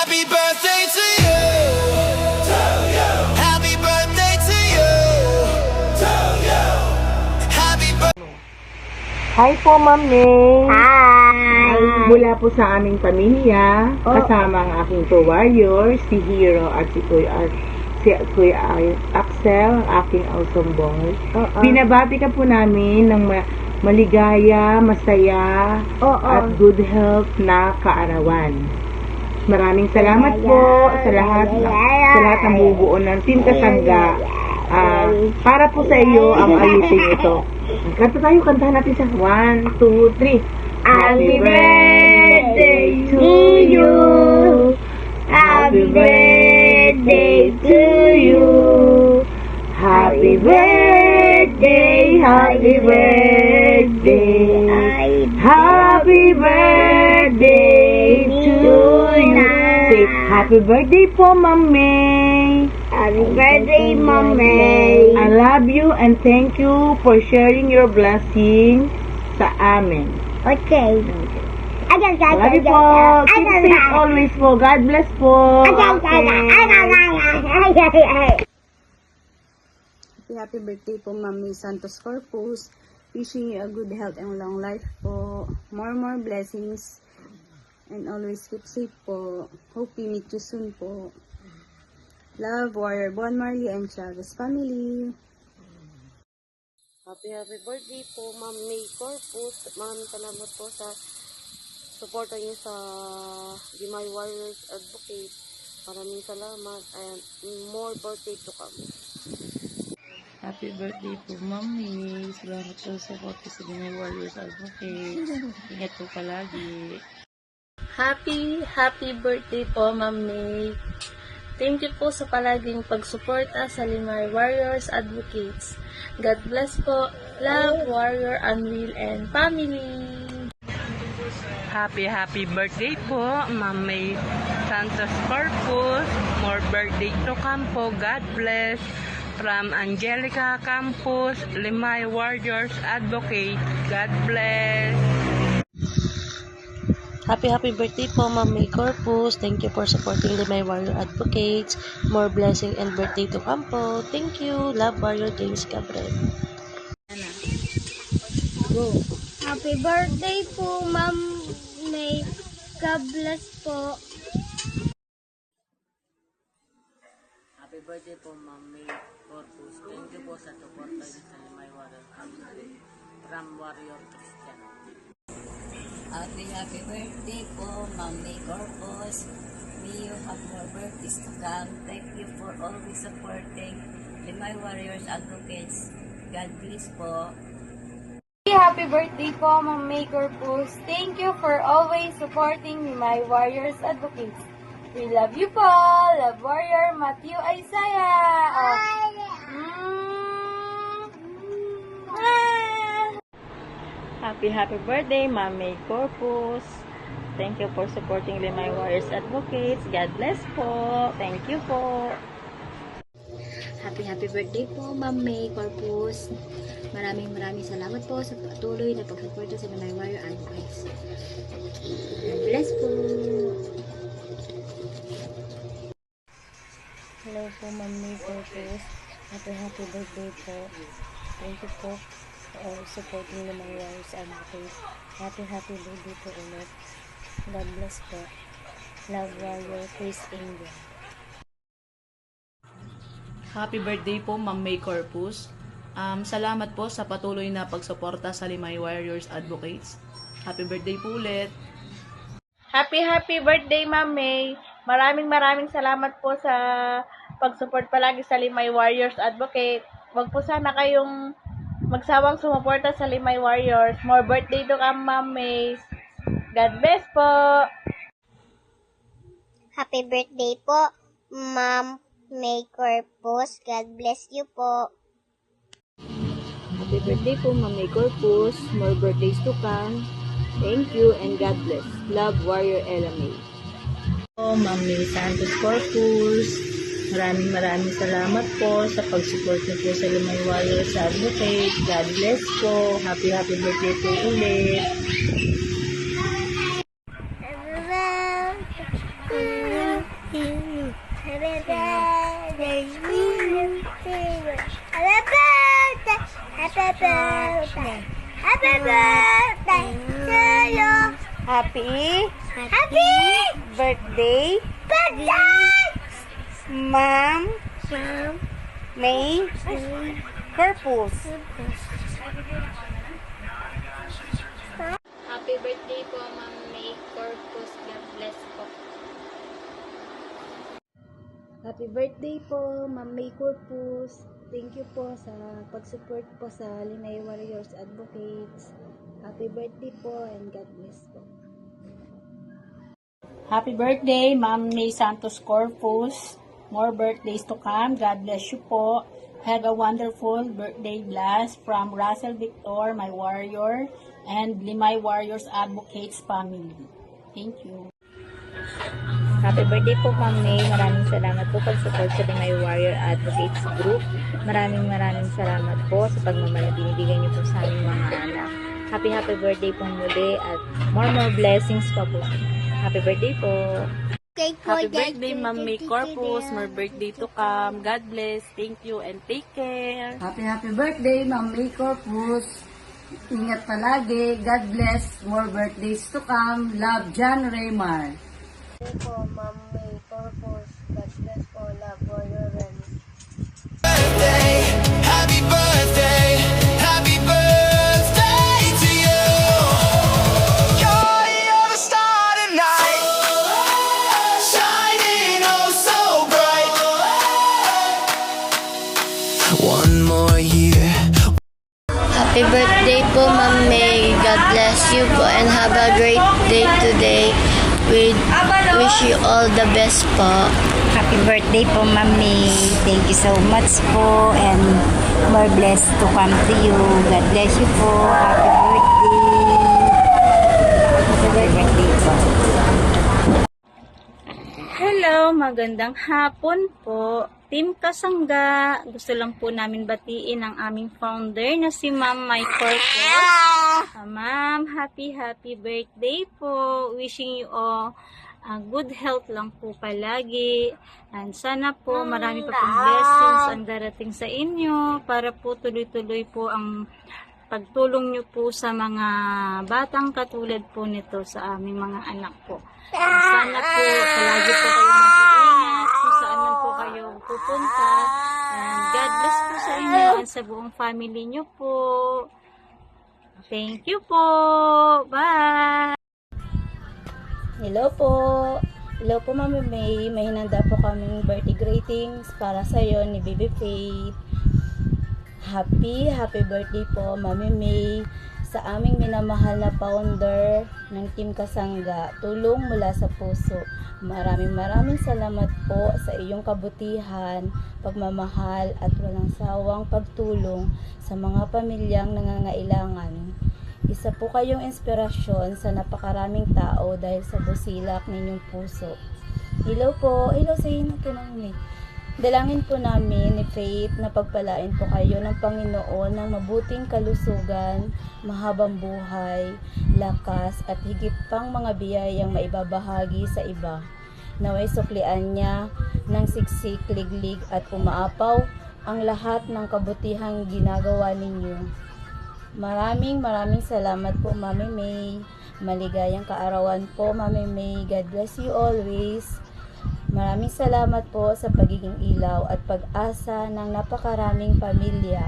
Happy birthday to you. Happy birthday to you. Happy birthday. Hi po, Ma'am May. Hi! Mula po sa aming pamilya, kasama ang aking co-warrior, si Hero at si Kuya Axel, ang aking awesome boy. Binabati ka po namin ng maligaya, masaya, at good health na kaarawan. Maraming salamat po sa lahat ng bubuo ng Team Kasangga. Para po sa iyo ang ayusin ito. Kantahan natin sa 1, 2, 3. Happy birthday to you. Happy birthday to you. Happy birthday, happy birthday. Happy birthday to you. Say, happy birthday po, Ma'am May. Happy birthday, Mommy. I love you and thank you for sharing your blessing sa amin. Okay. I love you po. Keep safe always po. God bless po. Happy birthday po, Mami Santos Corpus. Wishing you a good health and long life po. More blessings. And always keep safe po. Hope we meet you soon po. Love, Warrior Bon Marley and Chavez family. Happy birthday po, Ma'am May Corpus. Maraming salamat po sa suporta niyo sa Limay Warriors Advocate. Maraming salamat and more birthday to come. Happy birthday po, Mami. Salamat po sa support sa Limay Warriors Advocate. Ingat po palagi. Happy birthday po, Ma'am May. Thank you po sa palaging pagsuporta sa Limay Warriors Advocates. God bless po. Love, Warrior, Unreal, and family. Happy birthday po, Ma'am May Santos Corpus. More birthday to come po. God bless. From Angelica Campus, Limay Warriors Advocate. God bless. Happy birthday po, Ma'am May Corpus. Thank you for supporting Limay Warrior Advocates. More blessing and birthday to come po. Thank you. Love, Warrior James Cabrera. Happy birthday po, Ma'am May. God bless po. Happy birthday po, Ma'am May Corpus. Thank you po sa suporta niyo sa Limay Warriors Advocate. From Warrior Christian. Happy birthday po, Ma'am May Corpus. May you have more birthdays to come. Thank you for always supporting Limay Warriors Advocates. God bless po. Happy birthday po, Ma'am May Corpus. Thank you for always supporting Limay Warriors Advocates. We love you po. Love, Warrior Matthew Isaiah. Happy birthday, Ma'am May Corpus. Thank you for supporting Limay Warriors Advocates. God bless po. Thank you po. Happy birthday po, Ma'am May Corpus. Maraming salamat po sa patuloy na pagsuporta sa Limay Warrior Advocates. God bless po. Hello po, Ma'am May Corpus. Happy birthday po. Thank you po for supporting Limay Warriors Advocates. Happy birthday po ulit. God bless po. Love, Warrior Chris Angel. Happy birthday po, Ma'am May Corpus. Salamat po sa patuloy na pagsuporta sa Limay Warriors Advocates. Happy birthday po ulit. Happy birthday, Ma'am May. Maraming salamat po sa pag-support palagi sa Limay Warriors Advocate. Huwag po sana kayong magsawang sumuporta sa Limay Warriors. More birthday to come, Ma'am May. God bless po. Happy birthday po, Ma'am May Corpus. God bless you po. Happy birthday po, Ma'am May Corpus. More birthdays to come. Thank you and God bless. Love, Warrior Ella May. Ma'am May Santos Corpus. Maraming salamat po sa pag-support niyo po sa Limay Warriors Advocate. God bless po. Happy birthday po ulit. birthday. Happy birthday to you. Happy Happy birthday, birthday. Ma'am May Corpus. Happy birthday po, Ma'am May Corpus. God bless po. Happy birthday po, Ma'am May Corpus. Thank you po sa pag-support po sa Limay Warriors Advocates. Happy birthday po and God bless po. Happy birthday, Ma'am May Santos Corpus. More birthdays to come. God bless you po. Have a wonderful birthday blast from Russell Victor, my warrior, and Limay Warriors Advocates family. Thank you. Happy birthday po, Ma'am May. Maraming salamat po pag-support sa Limay Warrior Advocates Group. Maraming salamat po sa pagmamahal na binibigay niyo po sa aming mga anak. Happy birthday po muli at more blessings pa po. Happy birthday po. Happy birthday, Ma'am May Corpus. More birthday to come. God bless. Thank you and take care. Happy birthday, Ma'am May Corpus. Ingat palagi. God bless. More birthdays to come. Love, John Raymar. Po, Ma'am May Corpus. God bless po, love warrior and Birthday, happy birthday, happy birthday to you. You're the star tonight, shining oh so bright. One more year. Happy birthday po, Ma'am May. God bless you po and have a great day today. We wish you all the best po. Happy birthday po, Ma'am May. Thank you so much po and more blessed to come to you. God bless you po. Happy birthday. Happy birthday po. Hello, magandang hapon po. Team Kasangga, gusto lang po namin batiin ang aming founder na si Ma'am May Corpus. Ma'am, happy birthday po. Wishing you all good health lang po palagi. And sana po marami pa pong blessings ang darating sa inyo para po tuloy-tuloy po ang pagtulong nyo po sa mga batang katulad po nito sa aming mga anak po. Sana po palagi po kayo mag-iingat kung saan man po kayo pupunta. And God bless po sa inyo at sa buong family nyo po. Thank you po. Bye! Hello po. Hello po, Ma'am May. May hinanda po kaming birthday greetings para sa iyo ni Baby Faith. Happy birthday po, Ma'am May, sa aming minamahal na founder ng Team Kasangga. Tulong mula sa puso. Maraming salamat po sa iyong kabutihan, pagmamahal at walang sawang pagtulong sa mga pamilyang nangangailangan. Isa po kayong inspirasyon sa napakaraming tao dahil sa busilak ninyong puso. Hello po. Hello sa inyo po, Mami. Dalangin po namin ni Faith na pagpalain po kayo ng Panginoon ng mabuting kalusugan, mahabang buhay, lakas at higit pang mga biyayang maibabahagi sa iba. Naway suklian niya ng siksik, liglig at umaapaw ang lahat ng kabutihang ginagawa ninyo. Maraming salamat po, Mami May. Maligayang kaarawan po, Mami May. God bless you always. Maraming salamat po sa pagiging ilaw at pag-asa ng napakaraming pamilya.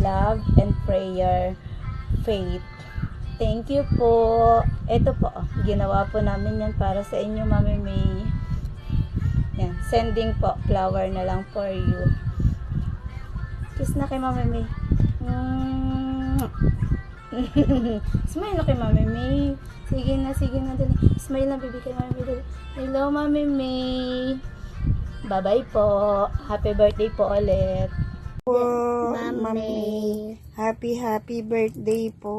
Love and prayer, Faith. Thank you po. Ito po, ginawa po namin yan para sa inyo, Mami May. Yan, sending po, flower na lang for you. Kiss na kay Mami May. Smile na kay Mami May. Sige na, dali. Smile na, baby, kay Mami May, dali. Hello, Mami May. Bye-bye po. Happy birthday po ulit. Ma'am May. Happy birthday po.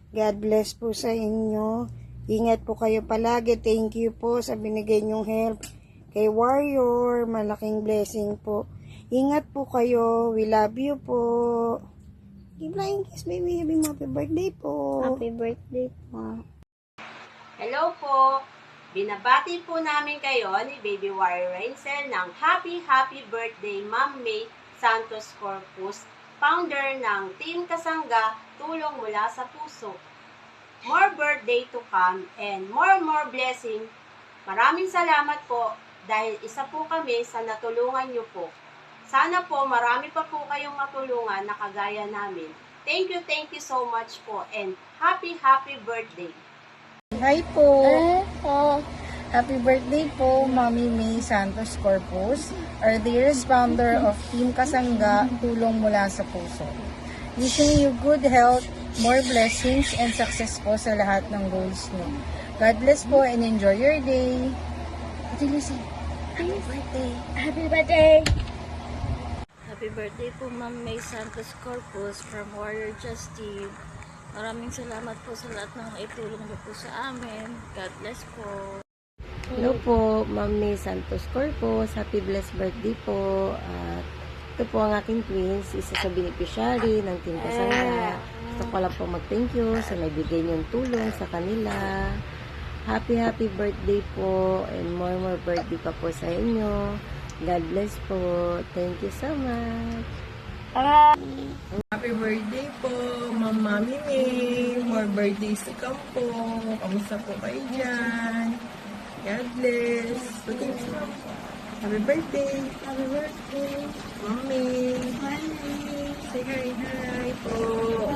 God bless po sa inyo. Ingat po kayo palagi. Thank you po sa binigay niyong help kay Warrior. Malaking blessing po. Ingat po kayo. We love you po. Give flying kiss, baby. Happy birthday po. Happy birthday po. Hello po! Binabati po namin kayo ni Baby Warrior Rainsel ng happy birthday, Ma'am May Santos Corpus. founder ng Team Kasangga, Tulong Mula sa Puso. More birthday to come and more blessing. Maraming salamat po dahil isa po kami sa natulungan niyo po. Sana po marami pa po kayong matulungan na kagaya namin. Thank you so much po and happy birthday. Hi po! Happy birthday po, Mami May Santos Corpus, our dearest founder of Team Kasangga, Tulong Mula sa Puso. Wishing you good health, more blessings, and success po sa lahat ng goals niyo. God bless po and enjoy your day. Ate Lucy, happy birthday! Happy birthday! Happy birthday po, Ma'am May Santos Corpus from Warrior Justice. Maraming salamat po sa lahat ng itulong niyo po sa amin. God bless po. Hello po, Ma'am May Santos Corpus. Happy blessed birthday po. At ito po ang aking twins, isa sa beneficiary ng Team Kasangga. Gusto ko lang po mag-thank you sa nagbigay niyong tulong sa kanila. Happy birthday po and more birthday pa po sa inyo. God bless po. Thank you so much. Happy birthday po, Mami May. More birthdays to come po. Kamusta po kayo dyan? God bless. Happy birthday. Happy birthday. Mami. Say hi po.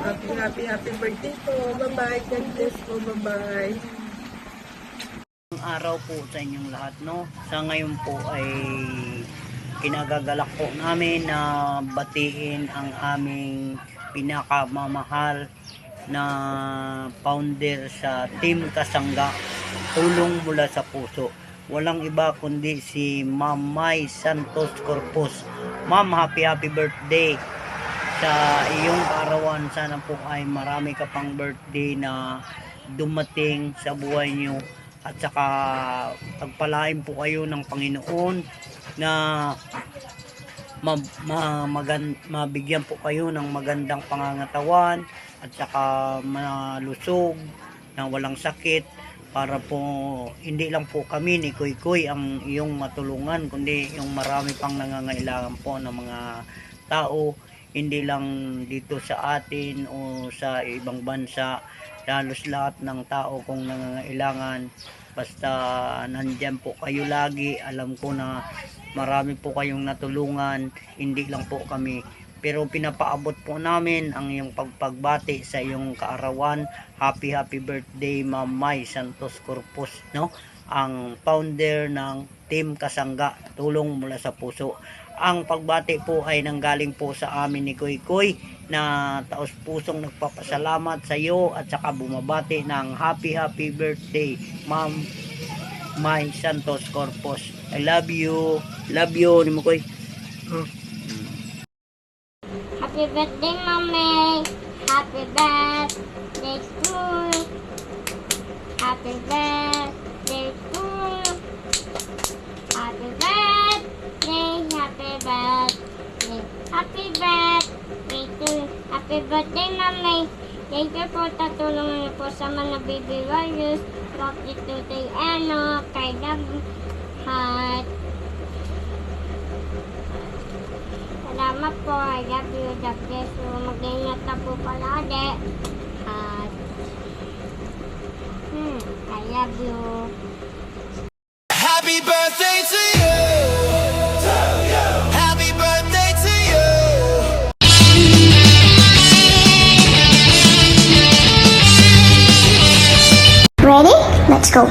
Happy birthday po. Bye-bye. God bless po. Bye-bye. Araw po sa inyong lahat, no? Sa ngayon po ay kinagagalak po namin na batiin ang aming pinakamamahal na founder sa Team Kasangga, Tulong Mula sa Puso. Walang iba kundi si Ma'am May Santos Corpus. Ma'am, happy birthday sa iyong kaarawan. Sana po ay marami ka pang birthday na dumating sa buhay niyo. At saka pagpalain po kayo ng Panginoon na mabigyan po kayo ng magandang pangangatawan at saka malusog na walang sakit para po hindi lang po kami ni Kuy Kuy ang iyong matulungan kundi yung marami pang nangangailangan po ng mga tao, hindi lang dito sa atin o sa ibang bansa, halos lahat ng tao kung nangangailangan. Basta nandyan po kayo lagi. Alam ko na marami po kayong natulungan, hindi lang po kami. Pero pinapaabot po namin ang iyong pagpagbati sa iyong kaarawan. Happy birthday, Ma'am May Santos Corpus, no? Ang founder ng Team Kasangga, Tulong Mula sa Puso. Ang pagbati po ay nanggaling po sa amin ni Kuy Kuy na taos pusong nagpapasalamat sa iyo at saka bumabati ng happy birthday, Ma'am May Santos Corpus. I love you. Love you ni mo Kuy. Happy birthday, Mami. Happy birthday to you. Happy birthday to you. Happy birthday, happy birthday. Happy birthday to you. Happy birthday, Mami. Thank you po, tatulungan niyo po sa mga baby warriors. Rocky to kay kay Heart. Salamat po. I love you. God bless you. Mag-ingat na po palagi. At I love you. Happy birthday to you. Happy birthday to you. Ready? Let's go.